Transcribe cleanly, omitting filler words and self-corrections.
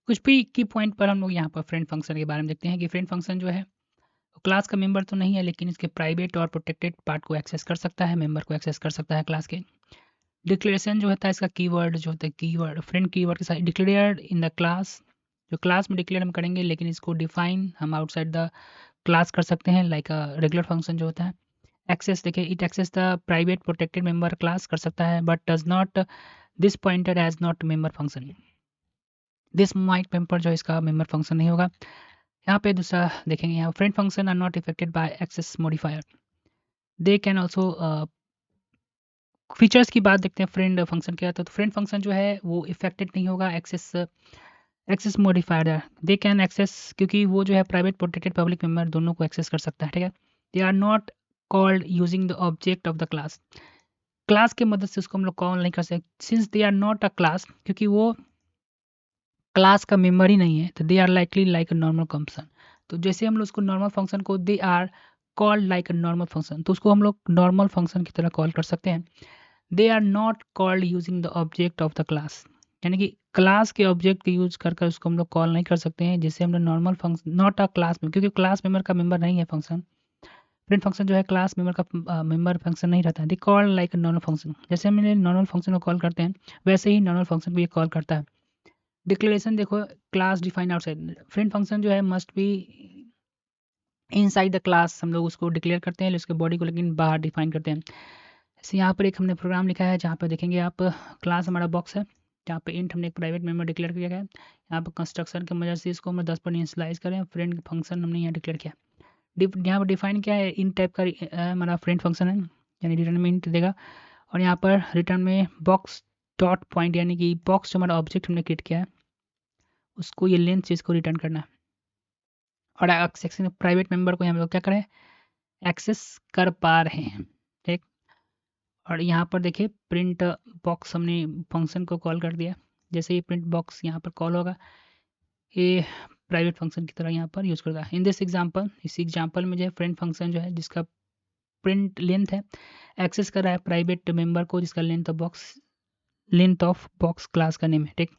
कुछ भी की पॉइंट पर हम लोग यहाँ पर फ्रेंड फंक्शन के बारे में देखते हैं कि फ्रेंड फंक्शन जो है क्लास का मेंबर तो नहीं है, लेकिन इसके प्राइवेट और प्रोटेक्टेड पार्ट को एक्सेस कर सकता है, मेंबर को एक्सेस कर सकता है क्लास के। डिक्लेरेशन जो होता है इसका कीवर्ड जो होता है, कीवर्ड फ्रेंड कीवर्ड के साथ डिक्लेयर्ड इन द क्लास, जो क्लास में डिक्लेयर हम करेंगे, लेकिन इसको डिफाइन हम आउटसाइड द क्लास कर सकते हैं, लाइक अ रेगुलर फंक्शन जो होता है। एक्सेस देखिए, it access the private protected member class कर सकता है, but does not this pointer as not member function. This might member जो इसका मेंबर फंक्शन नहीं होगा। यहाँ पे दूसरा देखेंगे, यहाँ friend function are not affected by access modifier, they can also. Features की बात देखते हैं फ्रेंड फंक्शन क्या था, तो फ्रेंड फंक्शन जो है वो इफेक्टेड नहीं होगा एक्सेस मॉडिफायर है, दे कैन एक्सेस, क्योंकि वो जो है प्राइवेट प्रोटेक्टेड पब्लिक मेंबर दोनों को एक्सेस कर सकता है, ठीक है। They are not called using the object of the class, class के मदद से उसको हम लोग कॉल नहीं कर सकते, since they are not a class, क्योंकि वो क्लास का मेंबर ही नहीं है, तो they are likely like a normal function. तो जैसे हम लोग उसको नॉर्मल फंक्शन को they are called like a normal function, तो उसको हम लोग नॉर्मल फंक्शन की तरह कॉल कर सकते हैं। They are not called using the object of the class, यानी कि क्लास के ऑब्जेक्ट का यूज कर कर उसको हम लोग कॉल नहीं कर सकते हैं, जिससे हम लोग normal function not a class में, क्योंकि क्लास मेंबर का मेंबर नहीं है फंक्शन। फ्रेंड फंक्शन जो है क्लास मेंबर का मेंबर फंक्शन नहीं रहता है। They call like a normal function, जैसे हम नॉर्मल फंक्शन को कॉल करते हैं वैसे ही नॉर्मल फंक्शन को ये कॉल करता है। डिक्लेरेशन देखो, class define outside, friend function जो है must be inside the class, हम लोग उसको डिक्लेयर करते हैं उसके बॉडी को, लेकिन बाहर डिफाइन करते हैं। जैसे यहाँ पर एक हमने प्रोग्राम लिखा है जहाँ पर देखेंगे आप, क्लास हमारा बॉक्स है जहाँ पे इंट हमने एक प्राइवेट मेंबर डिक्लेयर किया गया है। यहाँ पर कंस्ट्रक्शन की मदद से इसको हम 10 पर इनिशियलाइज करें, फ्रेंड फंक्शन हमने यहाँ डिक्लेयर किया। यहाँ पर डिफाइन क्या है, इन टाइप का हमारा फ्रेंड फंक्शन है, यानी रिटर्न में इंट देगा, और यहाँ पर रिटर्न में बॉक्स डॉट पॉइंट, यानी कि बॉक्स जो हमारा ऑब्जेक्ट हमने क्रिएट किया है उसको ये लेंथ चीज़ को रिटर्न करना है। और सेक्शन प्राइवेट मेंबर को हम लोग क्या करें, एक्सेस कर पा रहे हैं, ठीक। और यहाँ पर देखिए प्रिंट बॉक्स हमने फंक्शन को कॉल कर दिया, जैसे ही प्रिंट बॉक्स यहाँ पर कॉल होगा ये प्राइवेट फंक्शन की तरह यहाँ पर यूज़ करता है। इन दिस एग्जांपल, इस एग्जांपल में जो है फ्रेंड फंक्शन जो है जिसका प्रिंट लेंथ है एक्सेस कर रहा है प्राइवेट मेंबर को जिसका लेंथ ऑफ बॉक्स क्लास का नेम है, ठीक।